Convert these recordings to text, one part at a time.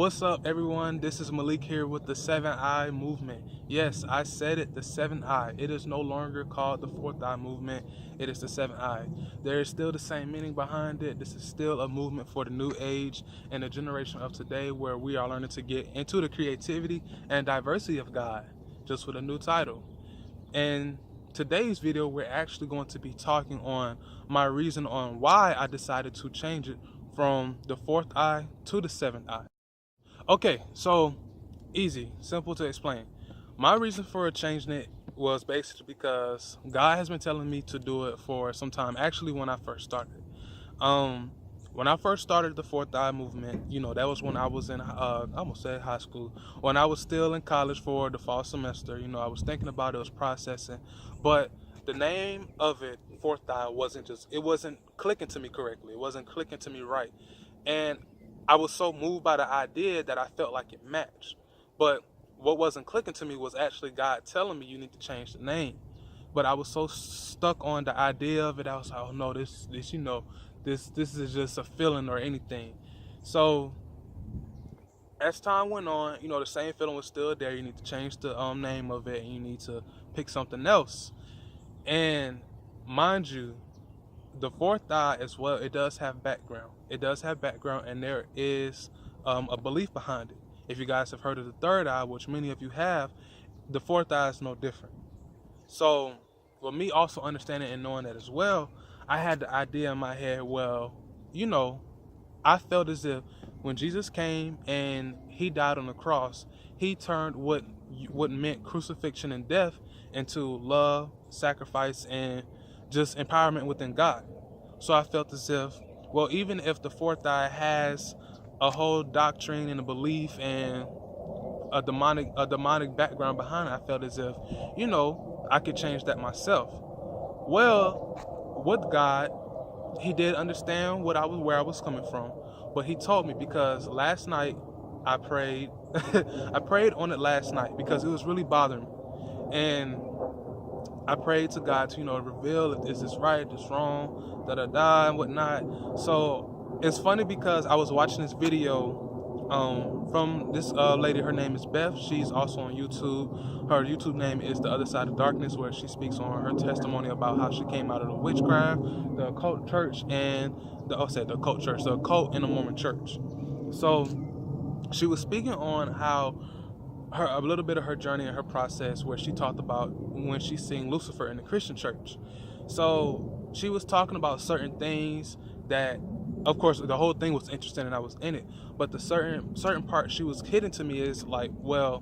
What's up, everyone? This is Malik here with the Seventh Eye Movement. Yes, I said it, the Seventh Eye. It is no longer called the Fourth Eye Movement. It is the Seventh Eye. There is still the same meaning behind it. This is still a movement for the new age and the generation of today, where we are learning to get into the creativity and diversity of God, just with a new title. In today's video, we're actually going to be talking on my reason on why I decided to change it from the fourth eye to the seventh eye. Okay, so easy, simple to explain. My reason for changing it was basically because God has been telling me to do it for some time. Actually, when I first started, when I first started the Fourth Eye Movement, that was when I was in, I almost said high school, when I was still in college for the fall semester. I was thinking about it, was processing, but the name of it, Fourth Eye, it wasn't clicking to me correctly. It wasn't clicking to me right, and I was so moved by the idea that I felt like it matched. But what wasn't clicking to me was actually God telling me you need to change the name. But I was so stuck on the idea of it. I was like, oh no, this is just a feeling or anything. So as time went on, the same feeling was still there. You need to change the name of it, and you need to pick something else. And mind you, the fourth eye as well, it does have background. And there is a belief behind it. If you guys have heard of the third eye, which many of you have, the fourth eye is no different. So with me also understanding and knowing that as well, I had the idea in my head, well, I felt as if when Jesus came and he died on the cross, he turned what meant crucifixion and death into love, sacrifice, and just empowerment within God. So I felt as if, well, even if the fourth eye has a whole doctrine and a belief and a demonic background behind it, I felt as if, I could change that myself. Well, with God, he did understand where I was coming from, but he told me, because last night I prayed, I prayed on it last night because it was really bothering me, and I prayed to God to, reveal if this is right, this wrong, and whatnot. So it's funny because I was watching this video from this lady. Her name is Beth. She's also on YouTube. Her YouTube name is The Other Side of Darkness, where she speaks on her testimony about how she came out of the witchcraft, the occult church, and the occult in the Mormon church. So she was speaking on how a little bit of her journey and her process, where she talked about when she seen Lucifer in the Christian church. So she was talking about certain things that, of course, the whole thing was interesting and I was in it, but the certain part she was hitting to me is like, well,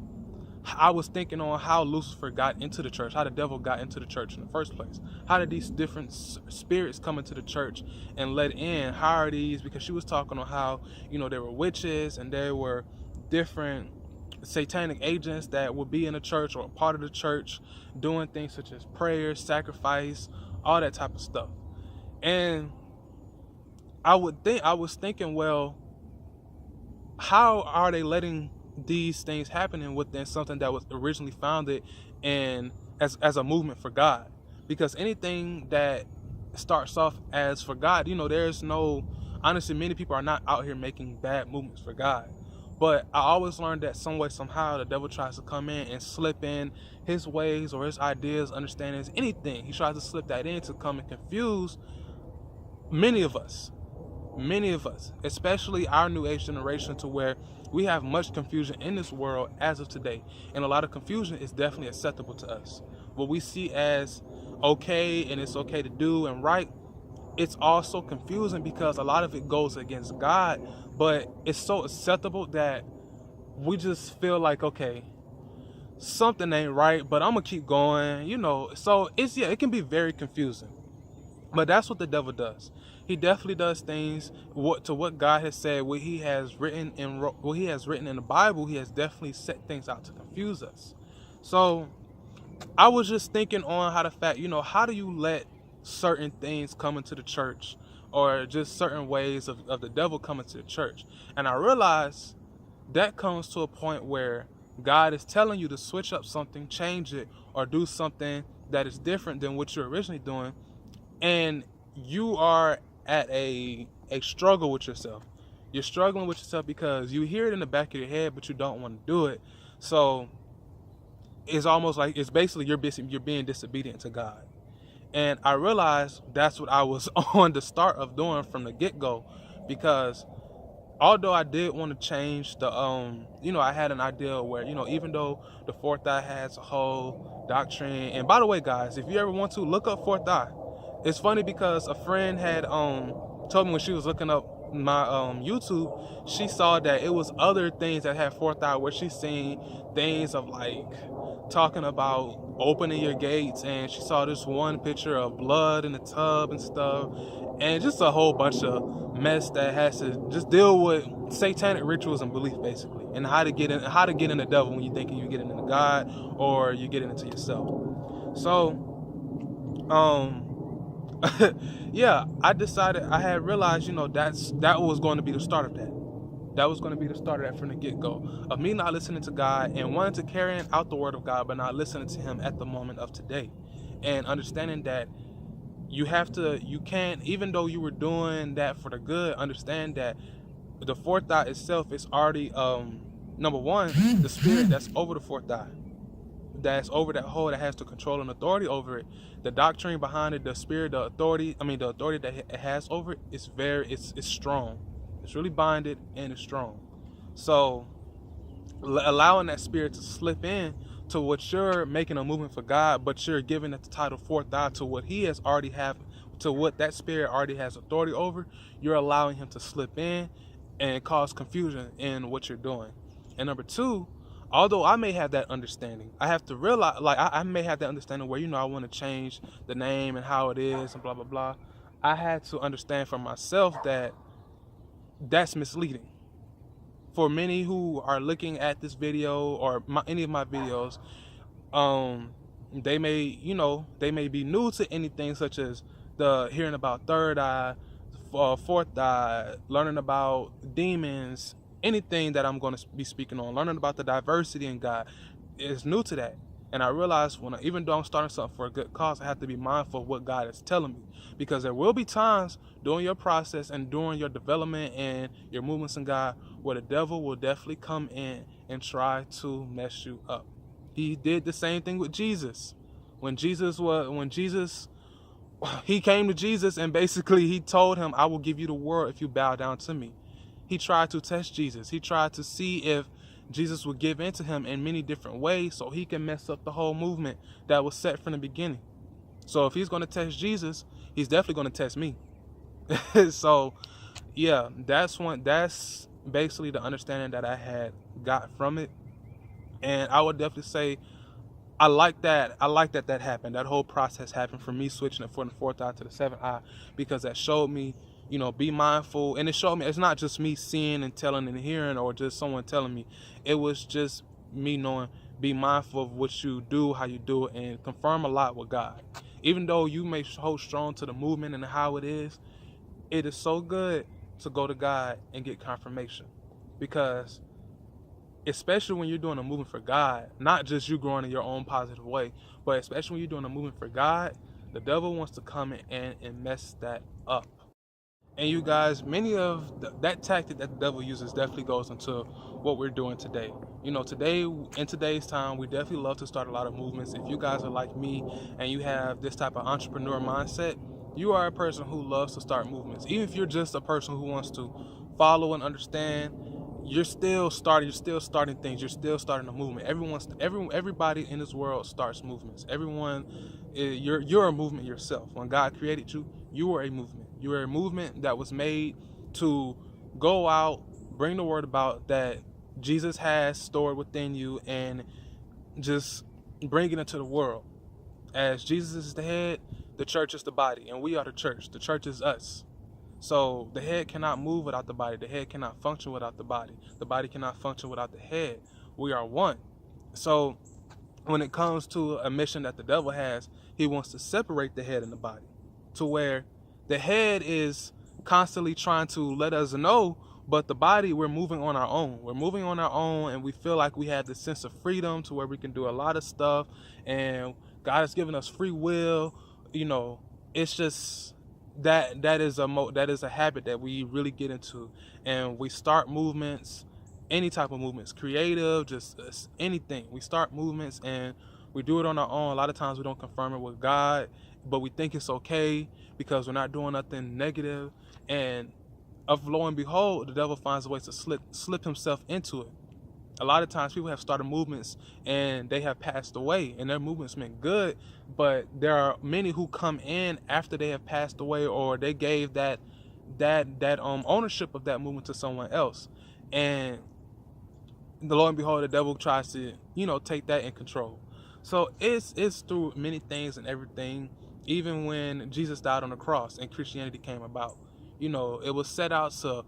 I was thinking on how Lucifer got into the church, how the devil got into the church in the first place. How did these different spirits come into the church and let in? How are these? Because she was talking on how, there were witches and there were different satanic agents that would be in the church or a part of the church doing things such as prayers, sacrifice, all that type of stuff. And I was thinking, well, how are they letting these things happen within something that was originally founded and as a movement for God? Because anything that starts off as for God, there's no, honestly, many people are not out here making bad movements for God. But I always learned that some way, somehow, the devil tries to come in and slip in his ways or his ideas, understandings, anything. He tries to slip that in to come and confuse many of us, especially our new age generation, to where we have much confusion in this world as of today. And a lot of confusion is definitely acceptable to us. What we see as okay and it's okay to do and right, it's also confusing because a lot of it goes against God, but it's so acceptable that we just feel like, okay, something ain't right, but I'm gonna keep going, So it can be very confusing. But that's what the devil does. He definitely does things to what God has said, what he has written in the Bible. He has definitely set things out to confuse us. So I was just thinking on how the fact, how do you let certain things come into the church, or just certain ways of the devil coming to the church? And I realized that comes to a point where God is telling you to switch up something, change it, or do something that is different than what you're originally doing, and you are at a struggle with yourself. You're struggling with yourself because you hear it in the back of your head, but you don't want to do it. So it's almost like it's basically you're being disobedient to God. And I realized that's what I was on the start of doing from the get-go, because although I did want to change the I had an idea where, even though the fourth eye has a whole doctrine. And by the way, guys, if you ever want to look up fourth eye, it's funny because a friend had told me when she was looking up my YouTube, she saw that it was other things that had fourth eye, where she's seen things of like talking about opening your gates, and she saw this one picture of blood in the tub and stuff, and just a whole bunch of mess that has to just deal with satanic rituals and belief, basically, and how to get in the devil when you thinking you're getting into God or you're getting into yourself. So yeah, I had realized, that was going to be the start of that. That was going to be the start of that from the get-go, of me not listening to God and wanting to carry out the word of God, but not listening to him at the moment of today. And understanding that you can't, even though you were doing that for the good, understand that the fourth eye itself is already, number one, the spirit that's over the fourth eye, that's over that whole, that has the control and authority over it. The doctrine behind it, the spirit, the authority that it has over it is it's strong. It's really binded and it's strong. So allowing that spirit to slip in to what you're making a movement for God, but you're giving it the title fourth eye to what he has already to what that spirit already has authority over, you're allowing him to slip in and cause confusion in what you're doing. And number two, although I may have that understanding, I have to realize, like, I may have that understanding where, I want to change the name and how it is and blah, blah, blah. I had to understand for myself that that's misleading. For many who are looking at this video or any of my videos, they may be new to anything such as hearing about third eye, fourth eye, learning about demons, anything that I'm going to be speaking on, learning about the diversity in God is new to that. And I realized even though I'm starting something for a good cause, I have to be mindful of what God is telling me, because there will be times during your process and during your development and your movements in God where the devil will definitely come in and try to mess you up. He did the same thing with Jesus. He came to Jesus and basically he told him, I will give you the world if you bow down to me. He tried to test Jesus. He tried to see if Jesus would give in to him in many different ways so he can mess up the whole movement that was set from the beginning. So if he's going to test Jesus, he's definitely going to test me. So yeah, that's basically the understanding that I had got from it. And I would definitely say I like that happened. That whole process happened for me switching it from the fourth eye to the seventh eye, because that showed me, be mindful. And it showed me it's not just me seeing and telling and hearing or just someone telling me. It was just me knowing, be mindful of what you do, how you do it, and confirm a lot with God. Even though you may hold strong to the movement and how it is so good to go to God and get confirmation. Because especially when you're doing a movement for God, not just you growing in your own positive way, but especially when you're doing a movement for God, the devil wants to come in and mess that up. And you guys, many of that tactic that the devil uses definitely goes into what we're doing today. Today, in today's time, we definitely love to start a lot of movements. If you guys are like me and you have this type of entrepreneur mindset, you are a person who loves to start movements. Even if you're just a person who wants to follow and understand, you're still starting things. You're still starting a movement. Everybody in this world starts movements. You're a movement yourself. When God created you, you were a movement. You were a movement that was made to go out, bring the word about that Jesus has stored within you, and just bring it into the world. As Jesus is the head, the church is the body, and we are the church. The church is us. So the head cannot move without the body. The head cannot function without the body. The body cannot function without the head. We are one. So when it comes to a mission that the devil has, he wants to separate the head and the body, to where the head is constantly trying to let us know, but the body, we're moving on our own. We're moving on our own, and we feel like we have this sense of freedom to where we can do a lot of stuff, and God has given us free will. It's just that is a habit that we really get into, and we start movements, any type of movements, creative, just anything. We start movements and we do it on our own. A lot of times we don't confirm it with God, but we think it's okay because we're not doing nothing negative, and of lo and behold, the devil finds a way to slip himself into it. A lot of times people have started movements and they have passed away, and their movements meant good, but there are many who come in after they have passed away, or they gave that ownership of that movement to someone else, and lo and behold, the devil tries to take that in control. So it's through many things and everything. Even when Jesus died on the cross and Christianity came about, it was set out to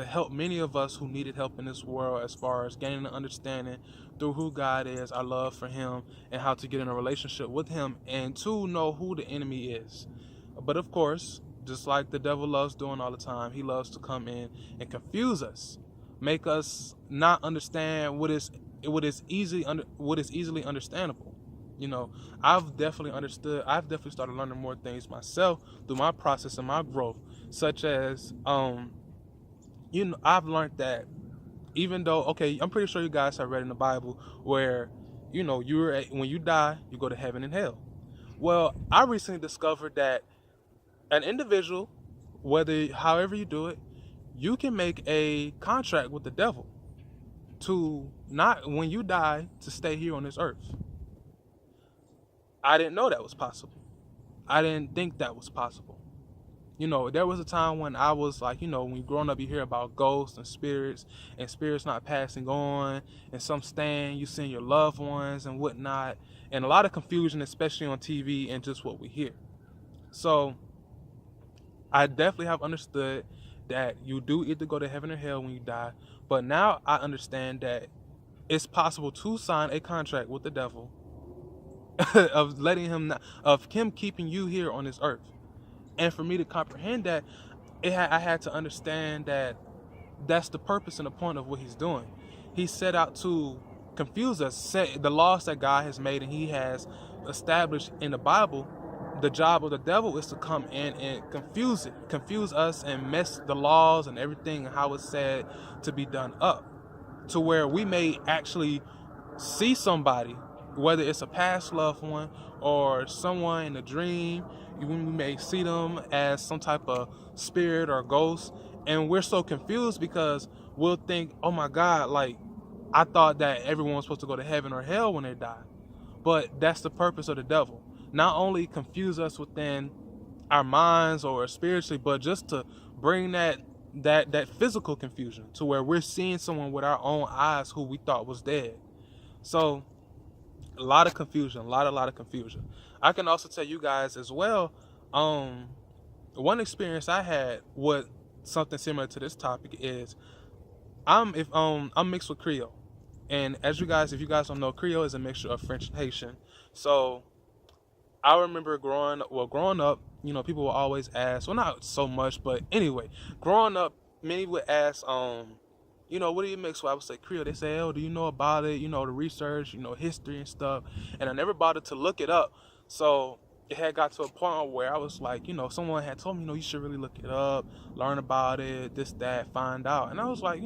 help many of us who needed help in this world, as far as gaining an understanding through who God is, our love for him, and how to get in a relationship with him, and to know who the enemy is. But of course, just like the devil loves doing all the time, he loves to come in and confuse us, make us not understand what is easily understandable. I've definitely started learning more things myself through my process and my growth, such as I've learned that, even though, okay, I'm pretty sure you guys have read in the Bible where when you die, you go to heaven and hell. Well, I recently discovered that an individual, however you do it, you can make a contract with the devil to not, when you die, to stay here on this earth. I didn't know that was possible. I didn't think that was possible. There was a time when I was like, when you're growing up, you hear about ghosts and spirits not passing on, and some staying, you seeing your loved ones and whatnot, and a lot of confusion, especially on TV and just what we hear. So I definitely have understood that you do either go to heaven or hell when you die, but now I understand that it's possible to sign a contract with the devil of him keeping you here on this earth. And for me to comprehend that, I had to understand that that's the purpose and the point of what he's doing. He set out to confuse us, set the laws that God has made and he has established in the Bible. The job of the devil is to come in and confuse us and mess the laws and everything and how it's said to be done up, to where we may actually see somebody, whether it's a past loved one or someone in a dream. We may see them as some type of spirit or ghost, and we're so confused because we'll think, oh my God, like, I thought that everyone was supposed to go to heaven or hell when they die. But that's the purpose of the devil. Not only confuse us within our minds or spiritually, but just to bring that physical confusion, to where we're seeing someone with our own eyes who we thought was dead. So a lot of confusion, a lot of confusion. I can also tell you guys as well, one experience I had with something similar to this topic is I'm mixed with Creole. And if you guys don't know, Creole is a mixture of French and Haitian. So I remember growing up, people will always ask, well, not so much, but anyway, growing up, many would ask, what do you mix with? I would say Creole. They say, oh, do you know about it? The research, history and stuff. And I never bothered to look it up. So it had got to a point where I was like, someone had told me, you should really look it up, learn about it, this, that, find out. And I was like,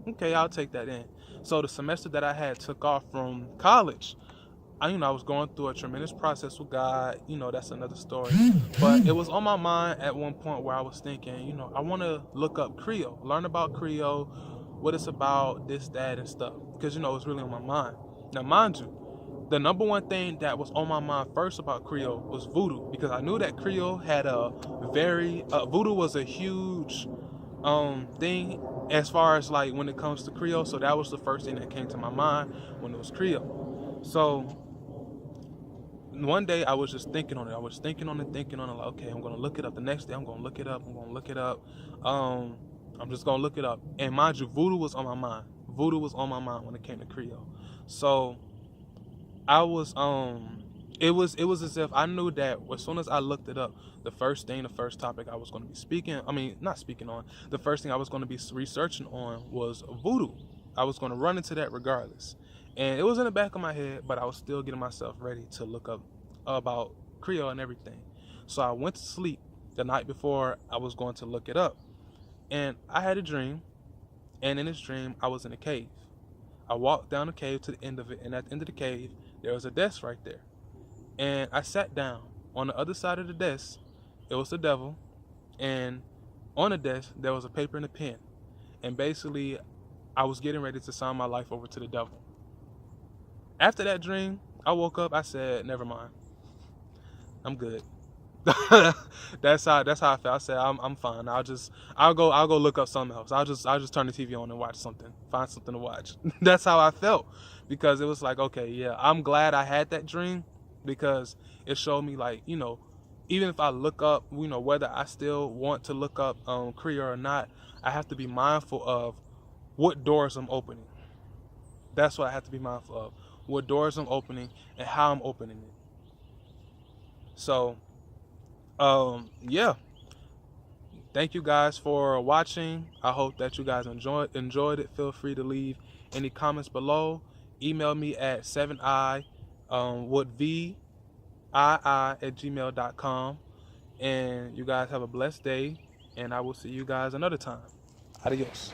okay, I'll take that in. So the semester that I had took off from college, I was going through a tremendous process with God. That's another story. But it was on my mind at one point where I was thinking, I want to look up Creole, learn about Creole, what it's about, this, that, and stuff. Because, it's really on my mind. Now, mind you, the number one thing that was on my mind first about Creole was voodoo. Because I knew that Creole had voodoo was a huge thing as far as like when it comes to Creole. So that was the first thing that came to my mind when it was Creole. So one day I was just thinking on it. Like, okay, I'm going to look it up. The next day I'm going to look it up. I'm just going to look it up. And mind you, voodoo was on my mind. Voodoo was on my mind when it came to Creole. So I was, it was as if I knew that as soon as I looked it up, the first topic I was going to be the first thing I was going to be researching on was voodoo. I was going to run into that regardless. And it was in the back of my head, but I was still getting myself ready to look up about Creole and everything. So I went to sleep the night before I was going to look it up. And I had a dream, and in this dream, I was in a cave. I walked down the cave to the end of it, and at the end of the cave, there was a desk right there. And I sat down. On the other side of the desk, it was the devil, and on the desk, there was a paper and a pen. And basically, I was getting ready to sign my life over to the devil. After that dream, I woke up, I said, never mind. I'm good. That's how I felt. I said I'm fine. I'll go look up something else. I'll just turn the TV on and watch something. Find something to watch. That's how I felt, because it was like, okay, yeah, I'm glad I had that dream, because it showed me, like, even if I look up, whether I still want to look up Kriya or not, I have to be mindful of what doors I'm opening. That's what I have to be mindful of. What doors I'm opening and how I'm opening it. So, yeah. Thank you guys for watching. I hope that you guys enjoyed it. Feel free to leave any comments below. Email me at 7i with VII@gmail.com. And you guys have a blessed day, and I will see you guys another time. Adios.